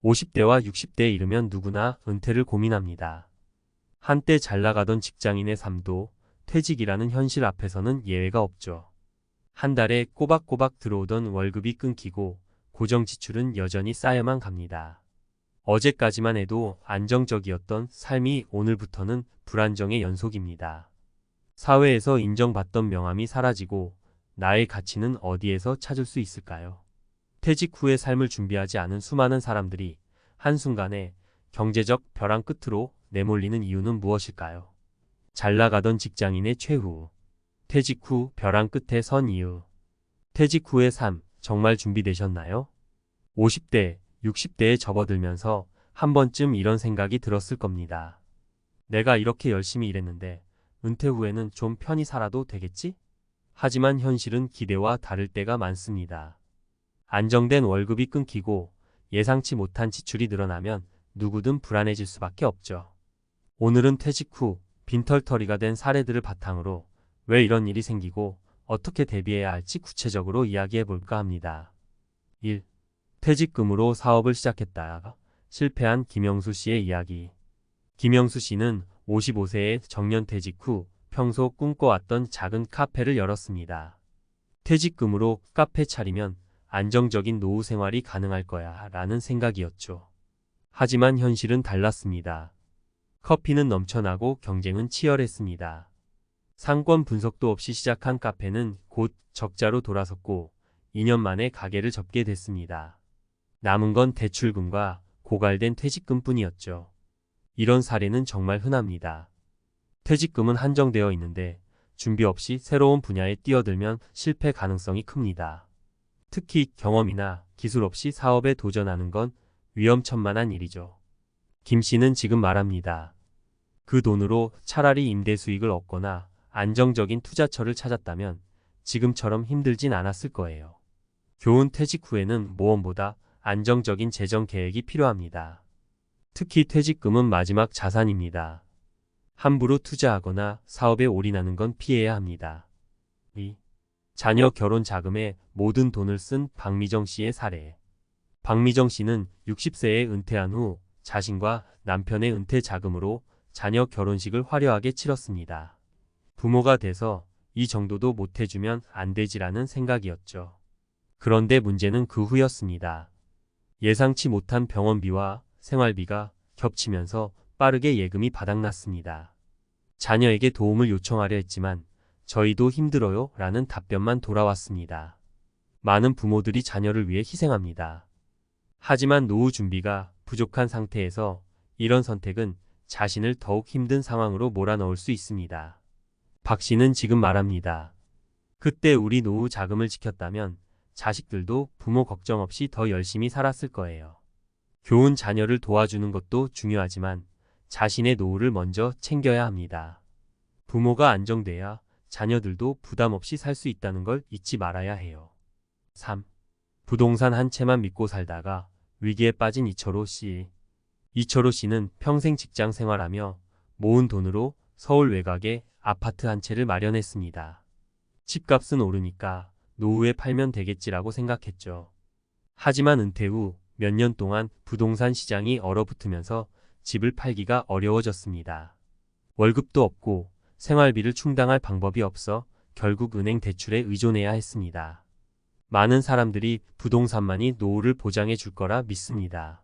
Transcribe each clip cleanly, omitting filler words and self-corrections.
50대와 60대에 이르면 누구나 은퇴를 고민합니다. 한때 잘 나가던 직장인의 삶도 퇴직이라는 현실 앞에서는 예외가 없죠. 한 달에 꼬박꼬박 들어오던 월급이 끊기고 고정 지출은 여전히 쌓여만 갑니다. 어제까지만 해도 안정적이었던 삶이 오늘부터는 불안정의 연속입니다. 사회에서 인정받던 명함이 사라지고 나의 가치는 어디에서 찾을 수 있을까요? 퇴직 후의 삶을 준비하지 않은 수많은 사람들이 한순간에 경제적 벼랑 끝으로 내몰리는 이유는 무엇일까요? 잘 나가던 직장인의 최후, 퇴직 후 벼랑 끝에 선 이유. 퇴직 후의 삶 정말 준비되셨나요? 50대, 60대에 접어들면서 한 번쯤 이런 생각이 들었을 겁니다. 내가 이렇게 열심히 일했는데 은퇴 후에는 좀 편히 살아도 되겠지? 하지만 현실은 기대와 다를 때가 많습니다. 안정된 월급이 끊기고 예상치 못한 지출이 늘어나면 누구든 불안해질 수밖에 없죠. 오늘은 퇴직 후 빈털터리가 된 사례들을 바탕으로 왜 이런 일이 생기고 어떻게 대비해야 할지 구체적으로 이야기해 볼까 합니다. 1. 퇴직금으로 사업을 시작했다가 실패한 김영수 씨의 이야기. 김영수 씨는 55세의 정년퇴직 후 평소 꿈꿔왔던 작은 카페를 열었습니다. 퇴직금으로 카페 차리면 안정적인 노후 생활이 가능할 거야 라는 생각이었죠. 하지만 현실은 달랐습니다. 커피는 넘쳐나고 경쟁은 치열했습니다. 상권 분석도 없이 시작한 카페는 곧 적자로 돌아섰고 2년 만에 가게를 접게 됐습니다. 남은 건 대출금과 고갈된 퇴직금뿐이었죠. 이런 사례는 정말 흔합니다. 퇴직금은 한정되어 있는데 준비 없이 새로운 분야에 뛰어들면 실패 가능성이 큽니다. 특히 경험이나 기술 없이 사업에 도전하는 건 위험천만한 일이죠. 김 씨는 지금 말합니다. 그 돈으로 차라리 임대 수익을 얻거나 안정적인 투자처를 찾았다면 지금처럼 힘들진 않았을 거예요. 교훈 퇴직 후에는 모험보다 안정적인 재정 계획이 필요합니다. 특히 퇴직금은 마지막 자산입니다. 함부로 투자하거나 사업에 올인하는 건 피해야 합니다. 2. 자녀 결혼 자금에 모든 돈을 쓴 박미정 씨의 사례. 박미정 씨는 60세에 은퇴한 후 자신과 남편의 은퇴 자금으로 자녀 결혼식을 화려하게 치렀습니다. 부모가 돼서 이 정도도 못해주면 안 되지라는 생각이었죠. 그런데 문제는 그 후였습니다. 예상치 못한 병원비와 생활비가 겹치면서 빠르게 예금이 바닥났습니다. 자녀에게 도움을 요청하려 했지만 저희도 힘들어요 라는 답변만 돌아왔습니다. 많은 부모들이 자녀를 위해 희생합니다. 하지만 노후 준비가 부족한 상태에서 이런 선택은 자신을 더욱 힘든 상황으로 몰아넣을 수 있습니다. 박 씨는 지금 말합니다. 그때 우리 노후 자금을 지켰다면 자식들도 부모 걱정 없이 더 열심히 살았을 거예요. 교훈 자녀를 도와주는 것도 중요하지만 자신의 노후를 먼저 챙겨야 합니다. 부모가 안정돼야 자녀들도 부담 없이 살 수 있다는 걸 잊지 말아야 해요. 3. 부동산 한 채만 믿고 살다가 위기에 빠진 이철호 씨. 이철호 씨는 평생 직장 생활하며 모은 돈으로 서울 외곽에 아파트 한 채를 마련했습니다. 집값은 오르니까 노후에 팔면 되겠지라고 생각했죠. 하지만 은퇴 후 몇 년 동안 부동산 시장이 얼어붙으면서 집을 팔기가 어려워졌습니다. 월급도 없고 생활비를 충당할 방법이 없어 결국 은행 대출에 의존해야 했습니다. 많은 사람들이 부동산만이 노후를 보장해 줄 거라 믿습니다.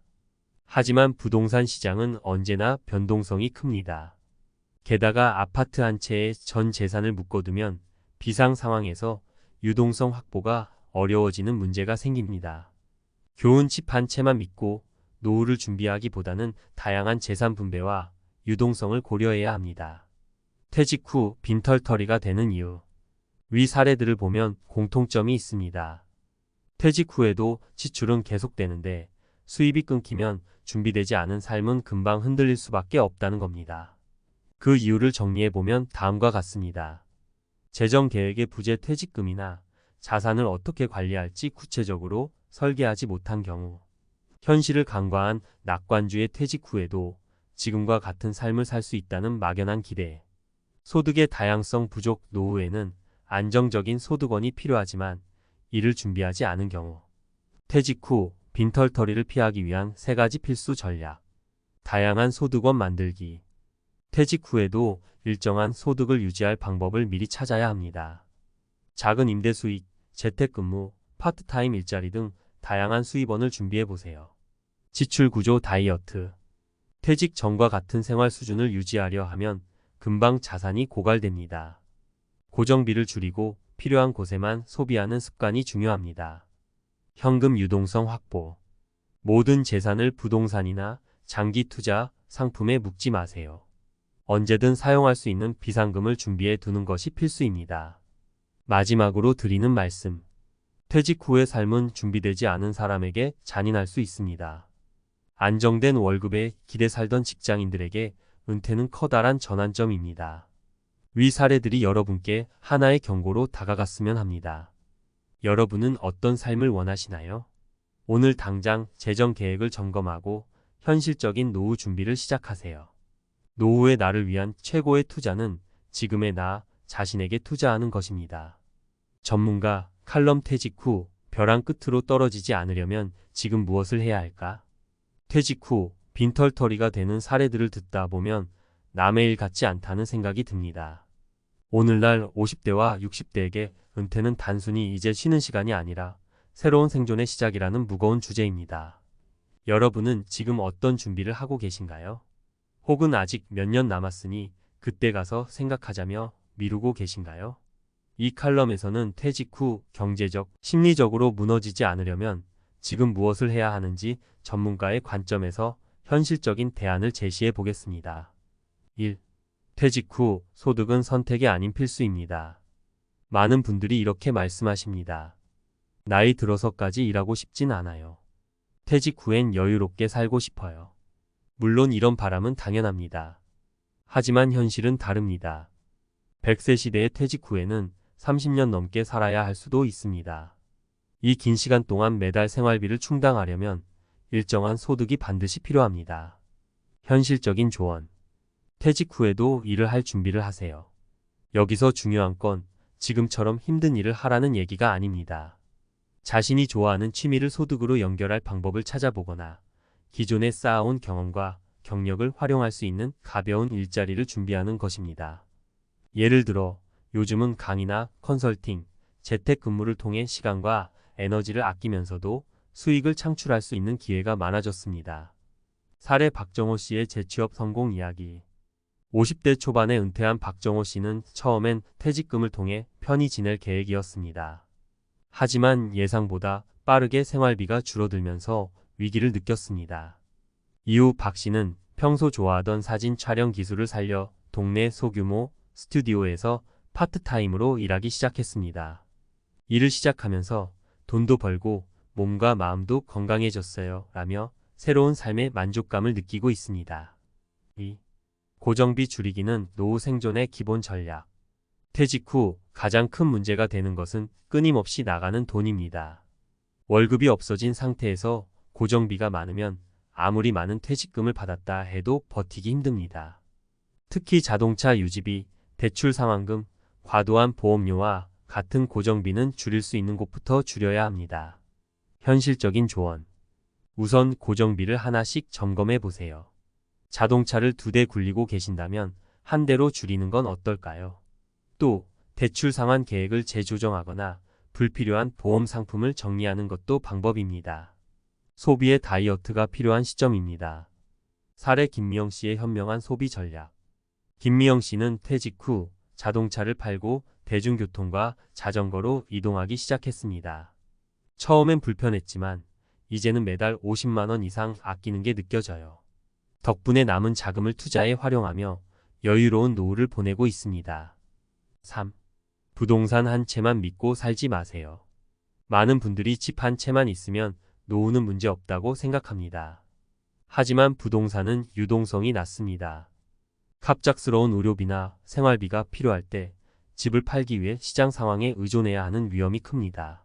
하지만 부동산 시장은 언제나 변동성이 큽니다. 게다가 아파트 한 채에 전 재산을 묶어두면 비상 상황에서 유동성 확보가 어려워지는 문제가 생깁니다. 교훈 집 한 채만 믿고 노후를 준비하기보다는 다양한 재산 분배와 유동성을 고려해야 합니다. 퇴직 후 빈털터리가 되는 이유. 위 사례들을 보면 공통점이 있습니다. 퇴직 후에도 지출은 계속되는데 수입이 끊기면 준비되지 않은 삶은 금방 흔들릴 수밖에 없다는 겁니다. 그 이유를 정리해보면 다음과 같습니다. 재정 계획의 부재, 퇴직금이나 자산을 어떻게 관리할지 구체적으로 설계하지 못한 경우, 현실을 간과한 낙관주의 퇴직 후에도 지금과 같은 삶을 살 수 있다는 막연한 기대, 소득의 다양성 부족, 노후에는 안정적인 소득원이 필요하지만 이를 준비하지 않은 경우, 퇴직 후 빈털터리를 피하기 위한 3가지 필수 전략. 다양한 소득원 만들기. 퇴직 후에도 일정한 소득을 유지할 방법을 미리 찾아야 합니다. 작은 임대 수익, 재택근무, 파트타임 일자리 등 다양한 수입원을 준비해 보세요. 지출 구조 다이어트. 퇴직 전과 같은 생활 수준을 유지하려 하면 금방 자산이 고갈됩니다. 고정비를 줄이고 필요한 곳에만 소비하는 습관이 중요합니다. 현금 유동성 확보. 모든 재산을 부동산이나 장기 투자 상품에 묶지 마세요. 언제든 사용할 수 있는 비상금을 준비해 두는 것이 필수입니다. 마지막으로 드리는 말씀. 퇴직 후의 삶은 준비되지 않은 사람에게 잔인할 수 있습니다. 안정된 월급에 기대 살던 직장인들에게 은퇴는 커다란 전환점입니다. 위 사례들이 여러분께 하나의 경고로 다가갔으면 합니다. 여러분은 어떤 삶을 원하시나요? 오늘 당장 재정 계획을 점검하고 현실적인 노후 준비를 시작하세요. 노후의 나를 위한 최고의 투자는 지금의 나 자신에게 투자하는 것입니다. 전문가 칼럼 퇴직 후 벼랑 끝으로 떨어지지 않으려면 지금 무엇을 해야 할까? 퇴직 후 빈털터리가 되는 사례들을 듣다 보면 남의 일 같지 않다는 생각이 듭니다. 오늘날 50대와 60대에게 은퇴는 단순히 이제 쉬는 시간이 아니라 새로운 생존의 시작이라는 무거운 주제입니다. 여러분은 지금 어떤 준비를 하고 계신가요? 혹은 아직 몇 년 남았으니 그때 가서 생각하자며 미루고 계신가요? 이 칼럼에서는 퇴직 후 경제적, 심리적으로 무너지지 않으려면 지금 무엇을 해야 하는지 전문가의 관점에서 현실적인 대안을 제시해 보겠습니다. 1. 퇴직 후 소득은 선택이 아닌 필수입니다. 많은 분들이 이렇게 말씀하십니다. 나이 들어서까지 일하고 싶진 않아요. 퇴직 후엔 여유롭게 살고 싶어요. 물론 이런 바람은 당연합니다. 하지만 현실은 다릅니다. 100세 시대의 퇴직 후에는 30년 넘게 살아야 할 수도 있습니다. 이 긴 시간 동안 매달 생활비를 충당하려면 일정한 소득이 반드시 필요합니다. 현실적인 조언. 퇴직 후에도 일을 할 준비를 하세요. 여기서 중요한 건 지금처럼 힘든 일을 하라는 얘기가 아닙니다. 자신이 좋아하는 취미를 소득으로 연결할 방법을 찾아보거나 기존에 쌓아온 경험과 경력을 활용할 수 있는 가벼운 일자리를 준비하는 것입니다. 예를 들어 요즘은 강의나 컨설팅, 재택근무를 통해 시간과 에너지를 아끼면서도 수익을 창출할 수 있는 기회가 많아졌습니다. 사례 박정호 씨의 재취업 성공 이야기. 50대 초반에 은퇴한 박정호 씨는 처음엔 퇴직금을 통해 편히 지낼 계획이었습니다. 하지만 예상보다 빠르게 생활비가 줄어들면서 위기를 느꼈습니다. 이후 박 씨는 평소 좋아하던 사진 촬영 기술을 살려 동네 소규모 스튜디오에서 파트타임으로 일하기 시작했습니다. 일을 시작하면서 돈도 벌고 몸과 마음도 건강해졌어요 라며 새로운 삶의 만족감을 느끼고 있습니다. 2. 고정비 줄이기는 노후 생존의 기본 전략. 퇴직 후 가장 큰 문제가 되는 것은 끊임없이 나가는 돈입니다. 월급이 없어진 상태에서 고정비가 많으면 아무리 많은 퇴직금을 받았다 해도 버티기 힘듭니다. 특히 자동차 유지비, 대출 상환금, 과도한 보험료와 같은 고정비는 줄일 수 있는 곳부터 줄여야 합니다. 현실적인 조언. 우선 고정비를 하나씩 점검해 보세요. 자동차를 2대 굴리고 계신다면 한 대로 줄이는 건 어떨까요? 또 대출 상환 계획을 재조정하거나 불필요한 보험 상품을 정리하는 것도 방법입니다. 소비의 다이어트가 필요한 시점입니다. 사례 김미영 씨의 현명한 소비 전략. 김미영 씨는 퇴직 후 자동차를 팔고 대중교통과 자전거로 이동하기 시작했습니다. 처음엔 불편했지만 이제는 매달 50만 원 이상 아끼는 게 느껴져요. 덕분에 남은 자금을 투자에 활용하며 여유로운 노후를 보내고 있습니다. 3. 부동산 한 채만 믿고 살지 마세요. 많은 분들이 집 한 채만 있으면 노후는 문제 없다고 생각합니다. 하지만 부동산은 유동성이 낮습니다. 갑작스러운 의료비나 생활비가 필요할 때 집을 팔기 위해 시장 상황에 의존해야 하는 위험이 큽니다.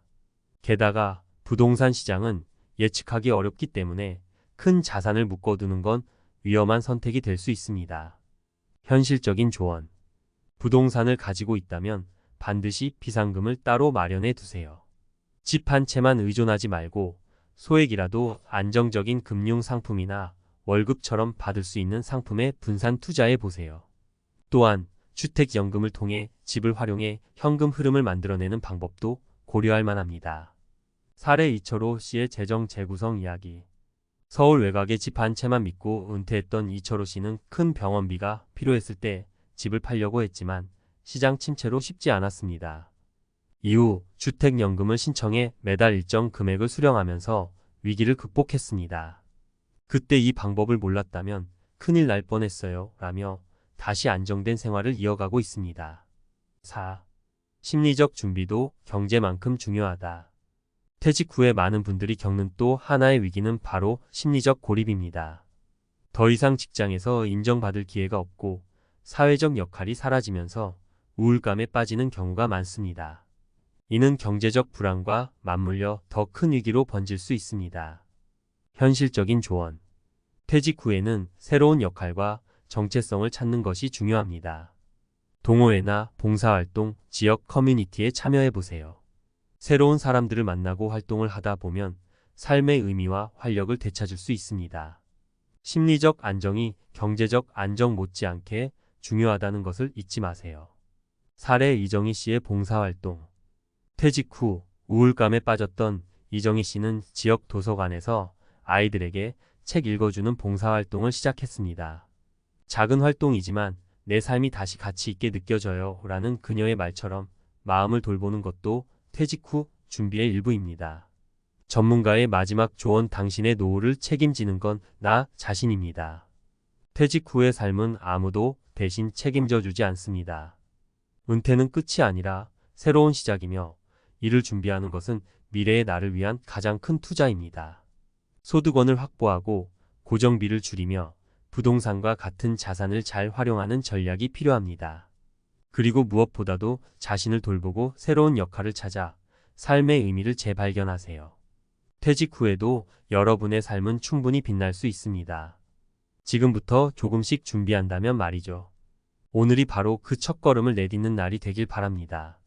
게다가 부동산 시장은 예측하기 어렵기 때문에 큰 자산을 묶어두는 건 위험한 선택이 될 수 있습니다. 현실적인 조언. 부동산을 가지고 있다면 반드시 비상금을 따로 마련해 두세요. 집 한 채만 의존하지 말고 소액이라도 안정적인 금융 상품이나 월급처럼 받을 수 있는 상품에 분산 투자해 보세요. 또한 주택연금을 통해 집을 활용해 현금 흐름을 만들어내는 방법도 고려할 만합니다. 사례 이철호 씨의 재정 재구성 이야기. 서울 외곽에 집 한 채만 믿고 은퇴했던 이철호 씨는 큰 병원비가 필요했을 때 집을 팔려고 했지만 시장 침체로 쉽지 않았습니다. 이후 주택연금을 신청해 매달 일정 금액을 수령하면서 위기를 극복했습니다. 그때 이 방법을 몰랐다면 큰일 날 뻔했어요 라며 다시 안정된 생활을 이어가고 있습니다. 4. 심리적 준비도 경제만큼 중요하다. 퇴직 후에 많은 분들이 겪는 또 하나의 위기는 바로 심리적 고립입니다. 더 이상 직장에서 인정받을 기회가 없고 사회적 역할이 사라지면서 우울감에 빠지는 경우가 많습니다. 이는 경제적 불안과 맞물려 더 큰 위기로 번질 수 있습니다. 현실적인 조언. 퇴직 후에는 새로운 역할과 정체성을 찾는 것이 중요합니다. 동호회나 봉사활동, 지역 커뮤니티에 참여해보세요. 새로운 사람들을 만나고 활동을 하다 보면 삶의 의미와 활력을 되찾을 수 있습니다. 심리적 안정이 경제적 안정 못지않게 중요하다는 것을 잊지 마세요. 사례 이정희 씨의 봉사활동. 퇴직 후 우울감에 빠졌던 이정희 씨는 지역 도서관에서 아이들에게 책 읽어주는 봉사활동을 시작했습니다. 작은 활동이지만 내 삶이 다시 가치 있게 느껴져요 라는 그녀의 말처럼 마음을 돌보는 것도 퇴직 후 준비의 일부입니다. 전문가의 마지막 조언. 당신의 노후를 책임지는 건 나 자신입니다. 퇴직 후의 삶은 아무도 대신 책임져 주지 않습니다. 은퇴는 끝이 아니라 새로운 시작이며 이를 준비하는 것은 미래의 나를 위한 가장 큰 투자입니다. 소득원을 확보하고 고정비를 줄이며 부동산과 같은 자산을 잘 활용하는 전략이 필요합니다. 그리고 무엇보다도 자신을 돌보고 새로운 역할을 찾아 삶의 의미를 재발견하세요. 퇴직 후에도 여러분의 삶은 충분히 빛날 수 있습니다. 지금부터 조금씩 준비한다면 말이죠. 오늘이 바로 그 첫걸음을 내딛는 날이 되길 바랍니다.